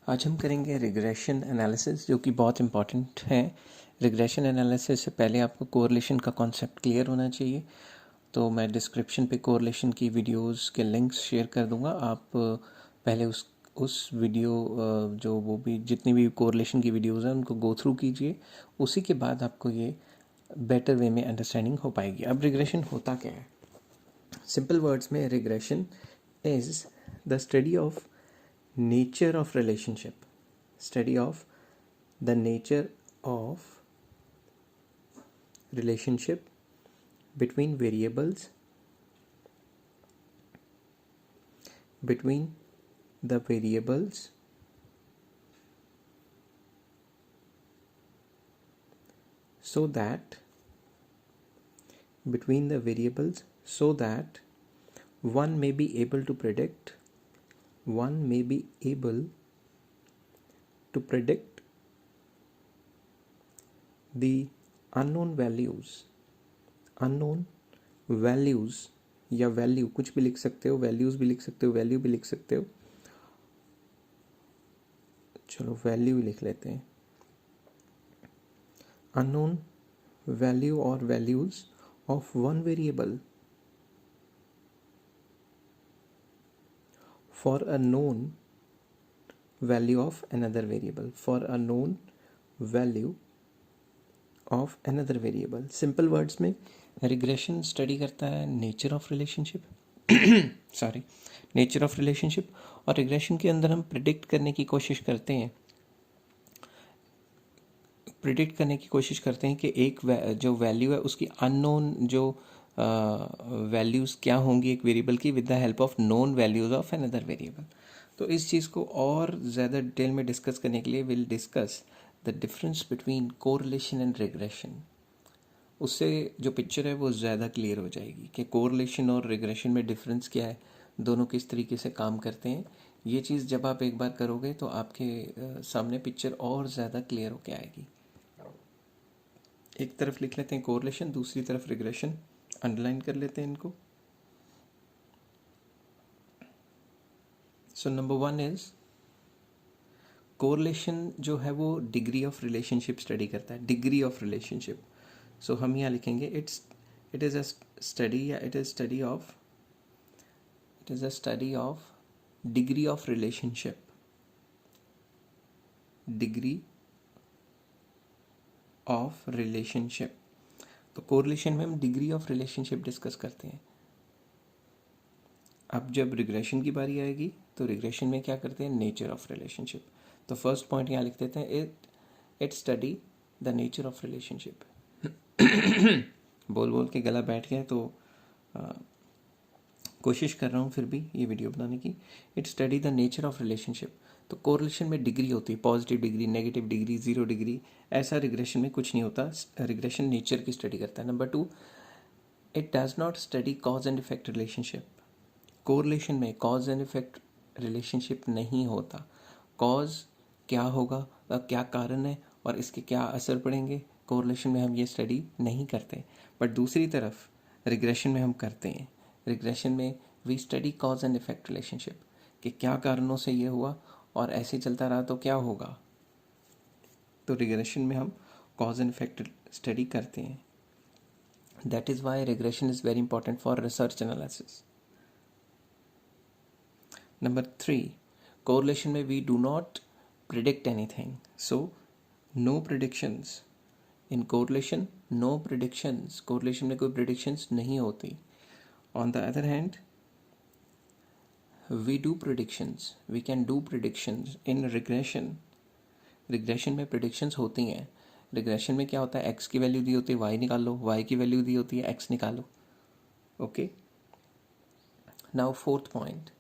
आज हम करेंगे रिग्रेशन एनालिसिस, जो कि बहुत इम्पॉर्टेंट है। रिग्रेशन एनालिसिस से पहले आपको कोरिलेशन का कॉन्सेप्ट क्लियर होना चाहिए। तो मैं डिस्क्रिप्शन पे कोरिलेशन की वीडियोस के लिंक्स शेयर कर दूंगा। आप पहले उस वीडियो जो वो भी जितनी भी कोरिलेशन की वीडियोस हैं उनको गो थ्रू कीजिए। उसी के बाद आपको ये बेटर वे में अंडरस्टैंडिंग हो पाएगी। अब रिग्रेशन होता क्या है? सिंपल वर्ड्स में regression is the study of nature of relationship, study of the nature of relationship between variables, between the variables so that between the variables so that one may be able to predict the unknown values या value, कुछ भी लिख सकते हो, values भी लिख सकते हो, वैल्यू भी लिख सकते हो। चलो वैल्यू ही लिख लेते हैं। अननोन वैल्यू और values of one variable for a known value of another variable, for a known value of another variable. Simple words में रिग्रेशन स्टडी करता है nature of relationship nature of relationship. और regression के अंदर हम predict करने की कोशिश करते हैं कि एक जो वैल्यू है उसकी अननोन जो वैल्यूज़ क्या होंगी एक वेरिएबल की, with the help of known values of another variable. तो इस चीज़ को और ज़्यादा डिटेल में डिस्कस करने के लिए will discuss the difference between correlation and regression. उससे जो पिक्चर है वो ज़्यादा क्लियर हो जाएगी कि कोरिलेशन और रिग्रेशन में डिफरेंस क्या है, दोनों किस तरीके से काम करते हैं। ये चीज़ जब आप एक बार करोगे तो आपके सामने पिक्चर और ज़्यादा क्लियर होकर आएगी। एक तरफ लिख लेते हैं कोरिलेशन, दूसरी तरफ रिग्रेशन, अंडरलाइन कर लेते हैं इनको। सो नंबर 1 इज कोरिलेशन जो है वो डिग्री ऑफ रिलेशनशिप स्टडी करता है, डिग्री ऑफ रिलेशनशिप। सो हम यहाँ लिखेंगे इट इज़ अ स्टडी या it is a study of degree of relationship, degree of relationship. तो कोरिलेशन में हम डिग्री ऑफ रिलेशनशिप डिस्कस करते हैं। अब जब रिग्रेशन की बारी आएगी तो रिग्रेशन में क्या करते हैं, नेचर ऑफ रिलेशनशिप। तो फर्स्ट पॉइंट यहाँ लिख देते हैं it study the nature of relationship. बोल बोल के गला बैठ गया तो कोशिश कर रहा हूँ फिर भी ये वीडियो बनाने की। It study the nature of relationship. तो कोरिलेशन में डिग्री होती है, positive degree, negative degree, 0 degree. ऐसा रिग्रेशन में कुछ नहीं होता। रिग्रेशन नेचर की स्टडी करता है। Number 2, it does not study cause and effect relationship. Correlation में कॉज एंड इफेक्ट रिलेशनशिप नहीं होता। कॉज क्या होगा, क्या कारण है और इसके क्या असर पड़ेंगे, कोरिलेशन में हम ये स्टडी नहीं करते। बट दूसरी तरफ रिग्रेशन में हम करते हैं। रिग्रेशन में we study cause and effect relationship, कि क्या कारणों से ये हुआ और ऐसे चलता रहा तो क्या होगा। तो रिग्रेशन में हम कॉज एंड इफेक्ट स्टडी करते हैं। That is why regression is very important for research analysis. Number 3, correlation में we do not predict anything. So, no predictions. In correlation, no predictions. Correlation में कोई predictions नहीं होती. On the other hand, we do predictions. We can do predictions. In regression, regression में predictions होती हैं. Regression में क्या होता है, x की वैल्यू दी होती है, y निकालो, y की वैल्यू दी होती है, x निकालो. Okay. Now fourth point.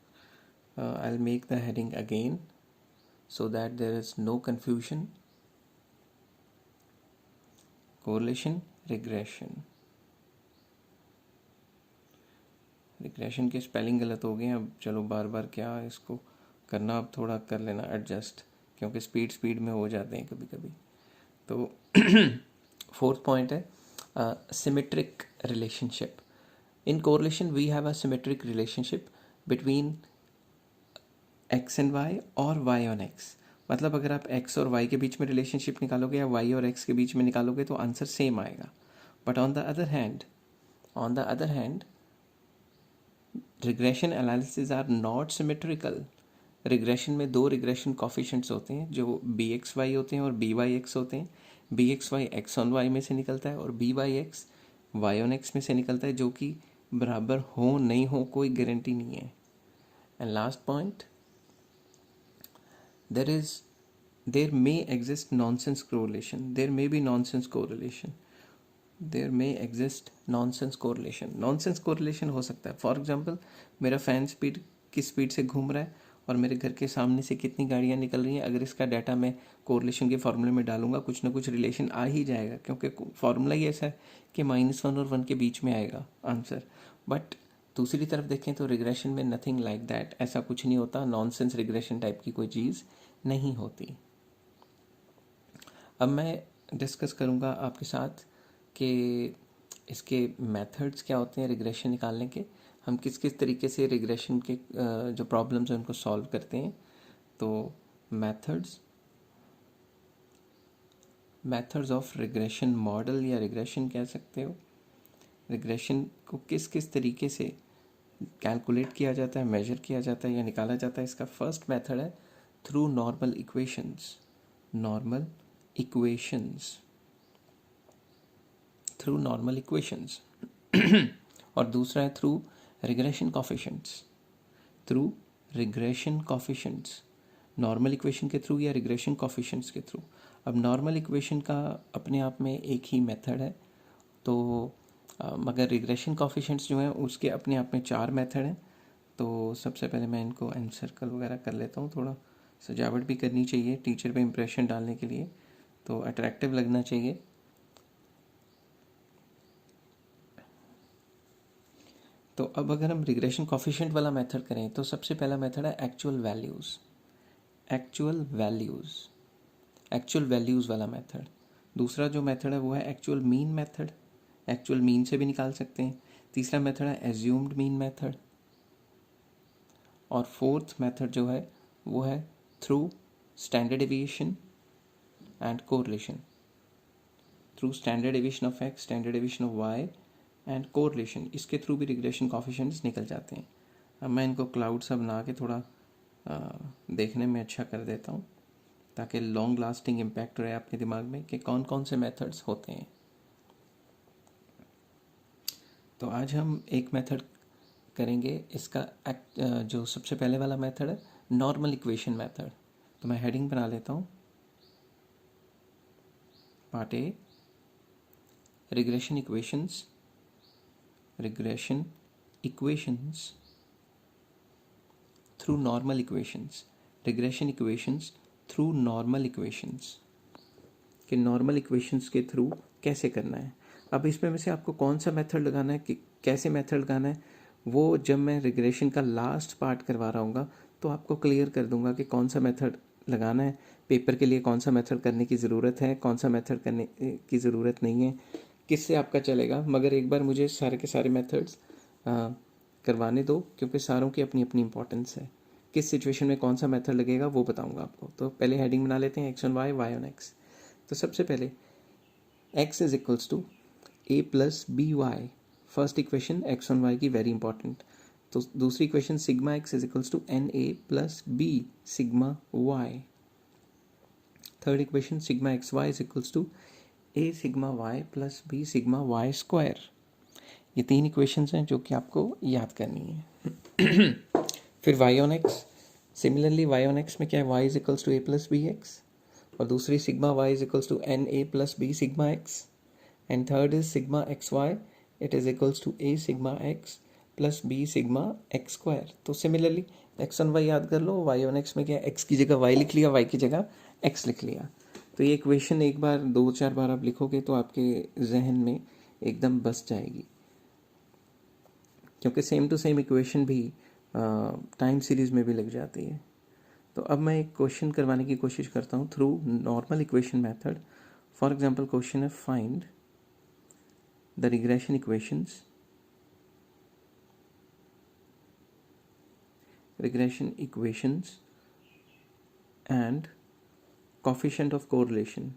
I'll make the heading again so that there is no confusion. Correlation, regression. Regression के स्पेलिंग गलत हो गए। अब चलो बार बार क्या इसको करना, अब थोड़ा कर लेना एडजस्ट, क्योंकि स्पीड में हो जाते हैं कभी कभी। तो फोर्थ पॉइंट है symmetric relationship. In correlation we have a symmetric relationship between x and y और y on x। मतलब अगर आप x और y के बीच में रिलेशनशिप निकालोगे या y और x के बीच में निकालोगे तो आंसर सेम आएगा. But on the other hand regression analysis are not symmetrical. Regression में दो रिग्रेशन कॉफिशेंट्स होते हैं जो बी एक्स वाई होते हैं और बी वाई एक्स होते हैं. B x Y X on Y में से निकलता है और B Y X Y on X में से निकलता है, जो कि बराबर हो नहीं हो कोई गारंटी नहीं है. And last point, there may exist nonsense correlation. There may be nonsense correlation. There may exist nonsense correlation. Nonsense correlation हो सकता है. फॉर एग्जाम्पल, मेरा फैन स्पीड किस स्पीड से घूम रहा है और मेरे घर के सामने से कितनी गाड़ियाँ निकल रही हैं, अगर इसका डाटा मैं कोरिलेशन के फॉर्मूले में डालूंगा कुछ ना कुछ रिलेशन आ ही जाएगा, क्योंकि फॉर्मूला ही ऐसा है कि -1 और 1 के बीच में आएगा आंसर. बट दूसरी तरफ देखें तो रिग्रेशन में नथिंग लाइक दैट, ऐसा कुछ नहीं होता. नॉनसेंस रिग्रेशन टाइप की कोई चीज़ नहीं होती. अब मैं डिस्कस करूंगा आपके साथ कि इसके मेथड्स क्या होते हैं रिग्रेशन निकालने के. हम किस किस तरीके से रिग्रेशन के जो प्रॉब्लम्स हैं उनको सॉल्व करते हैं. तो मेथड्स ऑफ रिग्रेशन मॉडल या रिग्रेशन कह सकते हो. रिग्रेशन को किस किस तरीके से कैलकुलेट किया जाता है, मेजर किया जाता है या निकाला जाता है. इसका फर्स्ट मेथड है थ्रू नॉर्मल इक्वेशंस. और दूसरा है through regression coefficients. Normal equation के थ्रू या रिग्रेशन कॉफिशेंट्स के थ्रू. अब नॉर्मल इक्वेशन का अपने आप में एक ही मेथड है, तो मगर रिग्रेशन कॉफिशेंट्स जो हैं उसके अपने आप में 4 मेथड हैं. तो सबसे पहले मैं इनको एन सर्कल वगैरह कर लेता हूँ. थोड़ा सजावट भी करनी चाहिए टीचर पे इम्प्रेशन डालने के लिए, तो अट्रैक्टिव लगना चाहिए. तो अब अगर हम रिग्रेशन कॉफिशिएंट वाला मेथड करें तो सबसे पहला मेथड है एक्चुअल वैल्यूज़ वाला मेथड. दूसरा जो मेथड है वो है actual mean method. Actual mean से भी निकाल सकते हैं. तीसरा मेथड है एज्यूम्ड मीन मेथड. और फोर्थ मेथड जो है वो है through standard deviation and correlation. Through standard deviation of X, standard deviation of Y and correlation. इसके थ्रू भी रिग्रेशन कॉफिशिएंट्स निकल जाते हैं. अब मैं इनको क्लाउड सा बना के थोड़ा देखने में अच्छा कर देता हूँ ताकि लॉन्ग लास्टिंग इम्पैक्ट रहे अपने दिमाग में कि कौन कौन से मेथड्स होते हैं. तो आज हम एक मेथड करेंगे. इसका जो सबसे पहले वाला मेथड है नॉर्मल इक्वेशन मेथड. तो मैं हेडिंग बना लेता हूँ. Part A, regression equations through normal equations. Regression equations through normal equations कि नॉर्मल इक्वेशंस के थ्रू कैसे करना है. अब इसमें में से आपको कौन सा मेथड लगाना है, कि कैसे मेथड लगाना है, वो जब मैं रिग्रेशन का लास्ट पार्ट करवा रहा हूँगा तो आपको क्लियर कर दूंगा कि कौन सा मेथड लगाना है. पेपर के लिए कौन सा मेथड करने की ज़रूरत है, कौन सा मेथड करने की ज़रूरत नहीं है, किससे आपका चलेगा. मगर एक बार मुझे सारे के सारे मेथड्स करवाने दो, क्योंकि सारों की अपनी अपनी इंपॉर्टेंस है. किस सिचुएशन में कौन सा मेथड लगेगा वो बताऊंगा आपको. तो पहले हेडिंग बना लेते हैं X on Y, Y on X. तो सबसे पहले x is equals to a plus B Y. First equation X on Y की वेरी इंपॉर्टेंट. तो दूसरी equation sigma X is equals to N A plus B sigma Y. Third equation sigma x Y is equals to A sigma Y plus B sigma Y square. ये 3 equations हैं जो कि आपको याद करनी है. फिर y on x, similarly y on x में क्या है, y is equals to A plus B X. और दूसरी sigma y is equals to N A plus B sigma X. And third is sigma x Y, it is equals to A sigma X plus B sigma X square. तो similarly X on Y याद कर लो. y on x में क्या है, x की जगह y लिख लिया, y की जगह x लिख लिया. तो ये इक्वेशन एक बार 2-4 बार आप लिखोगे तो आपके जहन में एकदम बस जाएगी, क्योंकि सेम टू सेम इक्वेशन भी टाइम सीरीज में भी लग जाती है. तो अब मैं एक क्वेश्चन करवाने की कोशिश करता हूँ through normal equation method. For example question है find the regression equations and coefficient of correlation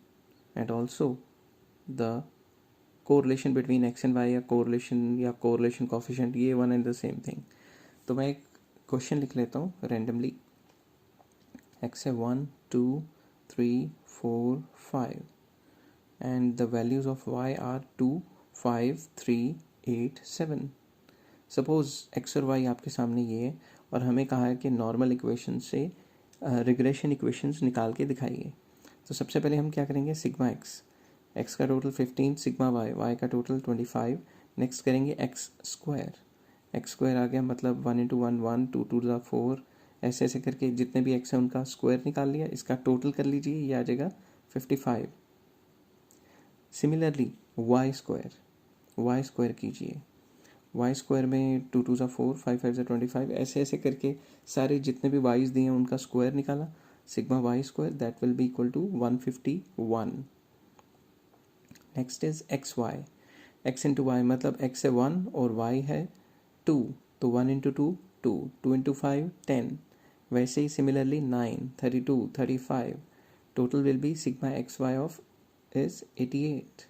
and also the correlation between x and y या correlation coefficient, ये one and the same thing. तो मैं एक क्वेश्चन लिख लेता हूँ randomly. x है 1 2 3 4 5 and the values of y are 2 5 3 8 7. Suppose x और y आपके सामने ये है और हमें कहा है कि नॉर्मल इक्वेशन से रिग्रेशन इक्वेशंस निकाल के दिखाइए. तो सबसे पहले हम क्या करेंगे, सिग्मा x का टोटल 15, सिग्मा y का टोटल 25. नेक्स्ट करेंगे x स्क्वायर आ गया, मतलब 1 इंटू 1 1 2 टू द 4, ऐसे ऐसे करके जितने भी x है उनका स्क्वायर निकाल लिया. इसका टोटल कर लीजिए, ये आ जाएगा 55. सिमिलरली y स्क्वायर कीजिए. y स्क्वायर में 2 टू ज़ा 4 5 5 ज़ा 25, ऐसे ऐसे करके सारे जितने भी y's दिए हैं उनका स्क्वायर निकाला. Sigma y square that will be equal to 151. Next is x into Y, मतलब x है 1 और y है 2, तो 1 इंटू 2 2 2 इंटू 5 10. वैसे ही similarly 9 32 35. Total will be sigma x Y of is 88.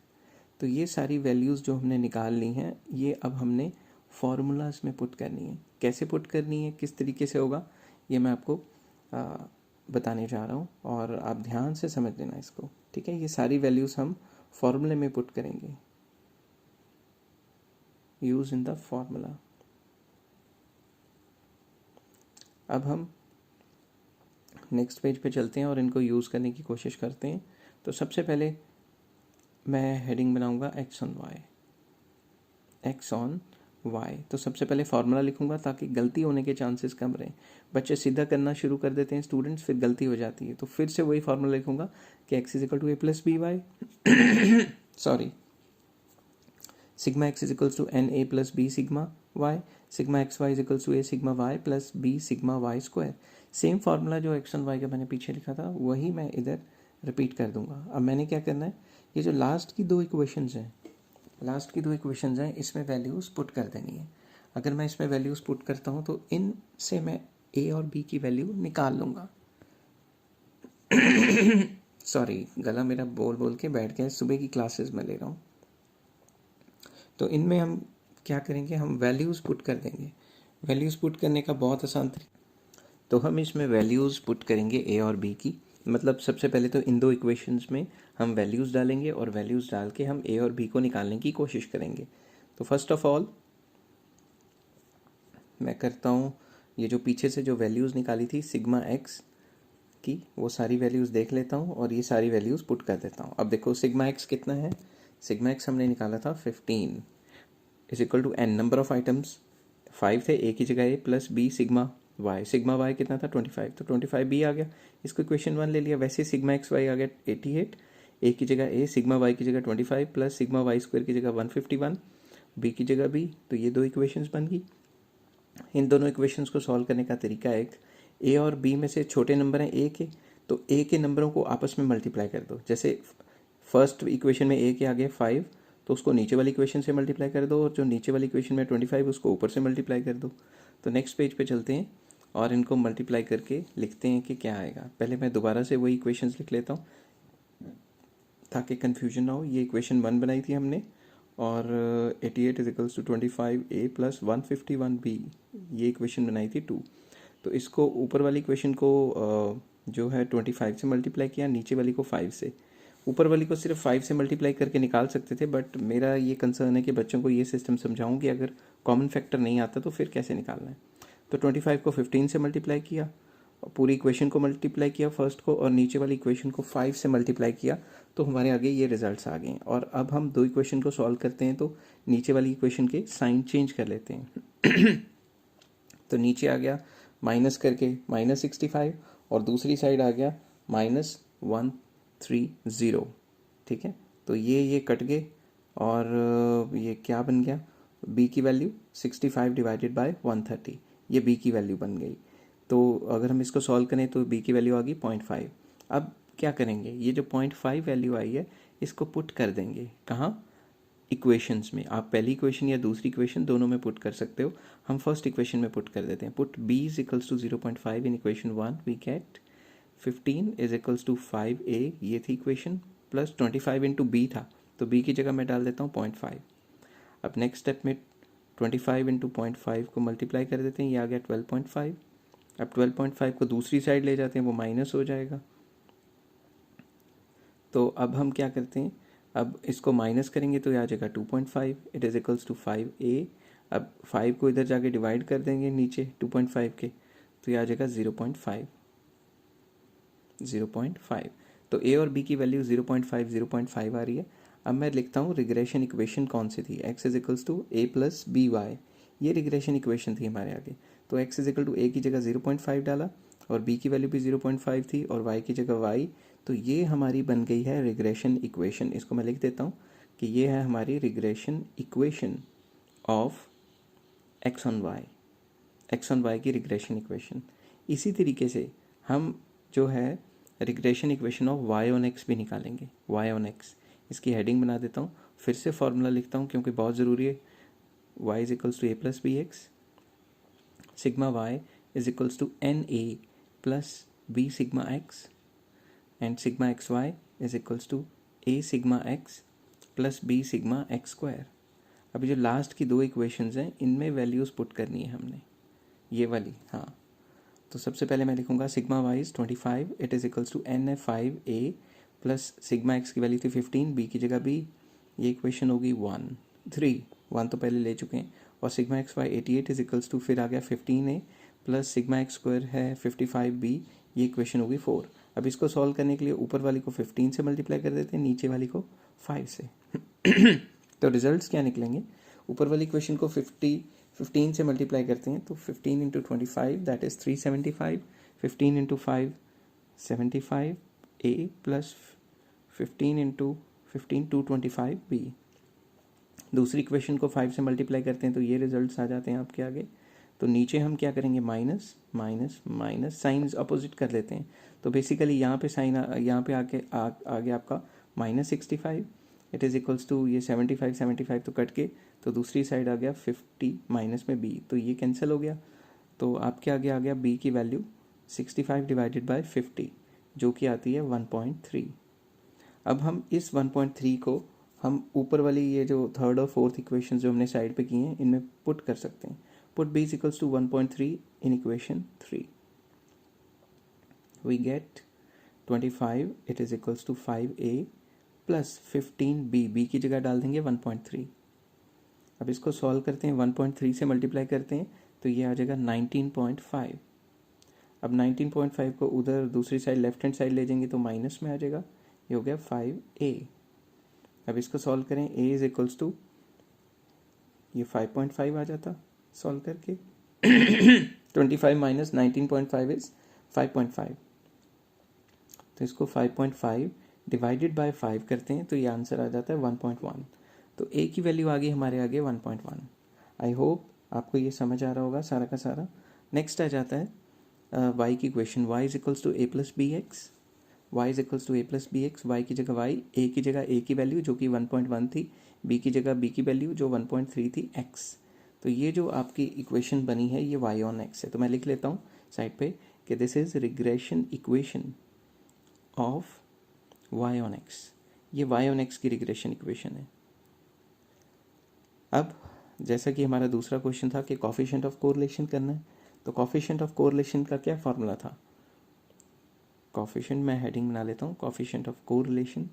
तो ये सारी वैल्यूज़ जो हमने निकाल ली हैं, ये अब हमने फार्मूलाज में पुट करनी है. कैसे पुट करनी है, किस तरीके से होगा, ये मैं आपको बताने जा रहा हूँ और आप ध्यान से समझ लेना इसको, ठीक है. ये सारी वैल्यूज़ हम फॉर्मूले में पुट करेंगे. Use in the formula. अब हम नेक्स्ट पेज पे चलते हैं और इनको यूज़ करने की कोशिश करते हैं. तो सबसे पहले मैं हेडिंग बनाऊंगा x ऑन y. तो सबसे पहले फार्मूला लिखूंगा ताकि गलती होने के चांसेस कम रहें. बच्चे सीधा करना शुरू कर देते हैं स्टूडेंट्स, फिर गलती हो जाती है. तो फिर से वही फार्मूला लिखूंगा कि x is equal to a plus B Y sorry sigma x is equal to N A plus B sigma y, sigma x Y is equal to A sigma y plus B sigma y square. Same formula जो x on y का मैंने पीछे लिखा था वही मैं इधर repeat कर दूंगा. अब मैंने क्या करना है, ये जो लास्ट की दो इक्वेशंस हैं इसमें वैल्यूज़ पुट कर देनी है. अगर मैं इसमें वैल्यूज़ पुट करता हूँ तो इन से मैं a और b की वैल्यू निकाल लूँगा. सॉरी, गला मेरा बोल बोल के बैठ गया, सुबह की क्लासेस में ले रहा हूँ. तो इनमें हम क्या करेंगे, हम वैल्यूज़ पुट कर देंगे. वैल्यूज़ पुट करने का बहुत आसान तरीका. तो हम इसमें वैल्यूज़ पुट करेंगे a और b की. मतलब सबसे पहले तो इन दो इक्वेशंस में हम वैल्यूज़ डालेंगे और वैल्यूज़ डाल के हम a और b को निकालने की कोशिश करेंगे. तो फर्स्ट ऑफ ऑल मैं करता हूँ, ये जो पीछे से जो वैल्यूज़ निकाली थी सिग्मा x की, वो सारी वैल्यूज़ देख लेता हूँ और ये सारी वैल्यूज़ पुट कर देता हूँ. अब देखो सिग्मा x कितना है, सिग्मा x हमने निकाला था 15 is equal to n number of items 5 थे, a की जगह a plus b sigma y कितना था 25, तो 25b आ गया. इसको इक्वेशन 1 ले लिया. वैसे सिग्मा एक्स वाई आ गया 88, a की जगह a, सिग्मा y की जगह 25 प्लस सिग्मा y स्क्वायर की जगह 151, b की जगह b. तो ये दो इक्वेशंस बन गई. इन दोनों इक्वेशंस को सॉल्व करने का तरीका है, एक a और b में से छोटे नंबर हैं a के, तो a के नंबरों को आपस में मल्टीप्लाई कर दो. जैसे फर्स्ट इक्वेशन में a के आगे 5, तो उसको नीचे वाली इक्वेशन से मल्टीप्लाई कर दो, और जो नीचे वाली इक्वेशन में 25 उसको ऊपर से मल्टीप्लाई कर दो. तो नेक्स्ट पेज पे चलते हैं और इनको मल्टीप्लाई करके लिखते हैं कि क्या आएगा. पहले मैं दोबारा से वही इक्वेशंस लिख लेता हूँ ताकि कन्फ्यूजन ना हो. ये इक्वेशन 1 बनाई थी हमने, और 88 is equals to 25a plus 151b, ये इक्वेशन बनाई थी 2. तो इसको ऊपर वाली इक्वेशन को जो है 25 से मल्टीप्लाई किया, नीचे वाली को 5 से. ऊपर वाली को सिर्फ 5 से मल्टीप्लाई करके निकाल सकते थे, बट मेरा ये कंसर्न है कि बच्चों को ये सिस्टम समझाऊं कि अगर कॉमन फैक्टर नहीं आता तो फिर कैसे निकालना है. तो 25 को 15 से मल्टीप्लाई किया, पूरी इक्वेशन को मल्टीप्लाई किया फर्स्ट को, और नीचे वाली इक्वेशन को 5 से मल्टीप्लाई किया, तो हमारे आगे ये रिजल्ट्स आ गए. और अब हम दो इक्वेशन को सॉल्व करते हैं, तो नीचे वाली इक्वेशन के साइन चेंज कर लेते हैं. तो नीचे आ गया माइनस करके -65, और दूसरी साइड आ गया -130. ठीक है, तो ये कट गए, और ये क्या बन गया, b की वैल्यू 65 डिवाइडेड बाय 130, ये b की वैल्यू बन गई. तो अगर हम इसको सॉल्व करें तो b की वैल्यू आ गई 0.5. अब क्या करेंगे, ये जो 0.5 वैल्यू आई है इसको पुट कर देंगे कहाँ, इक्वेशंस में. आप पहली इक्वेशन या दूसरी इक्वेशन दोनों में पुट कर सकते हो. हम फर्स्ट इक्वेशन में पुट कर देते हैं. Put b is equals to 0.5 in equation 1, we get 15 is equals to 5a, ये थी इक्वेशन, प्लस 25 इंटू बी था, तो b की जगह मैं डाल देता हूँ 0.5। अब नेक्स्ट स्टेप में 25 इंटू 0.5 को मल्टीप्लाई कर देते हैं, ये आ गया 12.5। अब 12.5 को दूसरी साइड ले जाते हैं, वो माइनस हो जाएगा। तो अब हम क्या करते हैं, अब इसको माइनस करेंगे तो ये आ जाएगा 2.5, it is equals to 5a। अब 5 को इधर जाके डिवाइड कर देंगे नीचे 2.5 के, तो ये आ जाएगा 0.5। तो a और b की वैल्यू 0.5 आ रही है। अब मैं लिखता हूँ रिग्रेशन इक्वेशन कौन सी थी, x is equals to a plus B y, ये रिग्रेशन इक्वेशन थी हमारे आगे। तो x is equal to a की जगह 0.5 डाला और b की वैल्यू भी 0.5 थी और y की जगह y, तो ये हमारी बन गई है रिग्रेशन इक्वेशन। इसको मैं लिख देता हूँ कि ये है हमारी regression equation of x on y की रिग्रेशन इक्वेशन। इसी तरीके से हम जो है regression equation of y on x भी निकालेंगे, y ऑन x। इसकी हेडिंग बना देता हूँ, फिर से फॉर्मूला लिखता हूँ क्योंकि बहुत ज़रूरी है। y is equals to a plus B x, sigma y is equals to N A plus B sigma x, and sigma x Y is equals to a sigma x plus b sigma x square. अभी जो last की दो equations हैं इनमें values put करनी है हमने, ये वाली। हाँ, तो सबसे पहले मैं लिखूंगा sigma y is 25, it is equals to n f 5a plus sigma x की वैल्यू थी 15, b की जगह b, ये इक्वेशन होगी 1 तो पहले ले चुके हैं। और sigma x y 88 is equals to, फिर आ गया 15a plus sigma X square है 55b, ये इक्वेशन होगी 4। अब इसको सॉल्व करने के लिए ऊपर वाली को 15 से मल्टीप्लाई कर देते हैं, नीचे वाली को 5 से। तो रिजल्ट्स क्या निकलेंगे, ऊपर वाली इक्वेशन को 15 से मल्टीप्लाई करते हैं तो 15 into 25 that is 375, 15 into 5 75 a plus 15 into 15 225 b। दूसरी इक्वेशन को 5 से मल्टीप्लाई करते हैं तो ये रिजल्ट्स आ जाते हैं आपके आगे। तो नीचे हम क्या करेंगे, minus minus minus, science opposite कर लेते हैं। तो बेसिकली यहाँ पे साइन यहाँ पे आगे आपका -65, इट इज़ इक्वल्स टू ये 75 तो कट के, तो दूसरी साइड आ गया 50 माइनस में b, तो ये कैंसिल हो गया। तो आपके आगे आ गया b की वैल्यू 65 डिवाइडेड बाय 50, जो कि आती है 1.3। अब हम इस 1.3 को हम ऊपर वाली ये जो थर्ड और फोर्थ इक्वेशन जो हमने साइड पे की हैं इनमें पुट कर सकते हैं। Put b is equals to 1.3 in equation 3, we get 25 it is equals to 5a plus 15b, b की जगह डाल देंगे 1.3। अब इसको सॉल्व करते हैं, 1.3 से मल्टीप्लाई करते हैं तो ये आ जाएगा 19.5। अब 19.5 को उधर दूसरी साइड लेफ्ट हैंड साइड ले जाएंगे तो माइनस में आ जाएगा, ये हो गया 5a। अब इसको सॉल्व करें, a इज इक्वल्स टू ये 5.5 आ जाता सॉल्व करके। 25 माइनस 19.5 इज 5.5, तो इसको 5.5 डिवाइडेड बाय 5 करते हैं तो ये आंसर आ जाता है 1.1। तो a की वैल्यू आ गई हमारे आगे 1.1। आई होप आपको ये समझ आ रहा होगा सारा का सारा। नेक्स्ट आ जाता है y की equation, y is equals to a plus B x, y is equals to a plus B x, y की जगह y, a की जगह a की वैल्यू जो कि 1.1 थी, b की जगह b की वैल्यू जो 1.3 थी x। तो ये जो आपकी इक्वेशन बनी है ये y ऑन x है। तो मैं लिख लेता हूँ साइड पे कि this is regression equation of y on x, ये y ऑन x की रिग्रेशन इक्वेशन है। अब जैसा कि हमारा दूसरा क्वेश्चन था कि कोफिशिएंट ऑफ कोरिलेशन करना है, तो कोफिशिएंट ऑफ कोरिलेशन का क्या फार्मूला था, कोफिशिएंट मैं हेडिंग बना लेता हूँ, कोफिशिएंट ऑफ कोरिलेशन।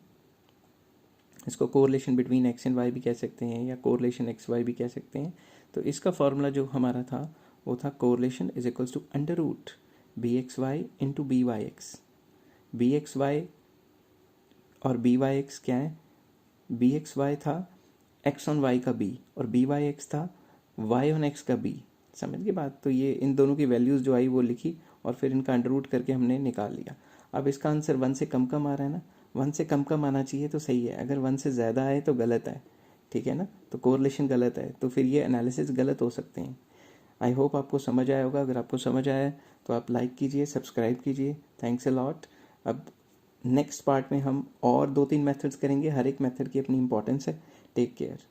इसको correlation between x and y भी कह सकते हैं या कोरिलेशन एक्स वाई भी कह सकते हैं। तो इसका फार्मूला जो हमारा था वो था correlation is equals to under root b x y into b Y x. B x y और बी वाई एक्स क्या है, बी एक्स वाई था एक्स ऑन वाई का बी और बी वाई एक्स था वाई ऑन एक्स का b. समझ गए बात। तो ये इन दोनों की वैल्यूज़ जो आई वो लिखी और फिर इनका अंडर रूट करके हमने निकाल लिया। अब इसका आंसर 1 से कम कम आ रहा है ना, 1 से कम कम आना चाहिए तो सही है, अगर 1 से ज़्यादा आए तो गलत है, ठीक है ना। तो कोरिलेशन गलत है तो फिर ये एनालिसिस गलत हो सकते हैं। आई होप आपको समझ आया होगा। अगर आपको समझ आया तो आप लाइक कीजिए, सब्सक्राइब कीजिए। Thanks a lot. अब नेक्स्ट पार्ट में हम और 2-3 मेथड्स करेंगे, हर एक मेथड की अपनी इंपॉर्टेंस है। Take care.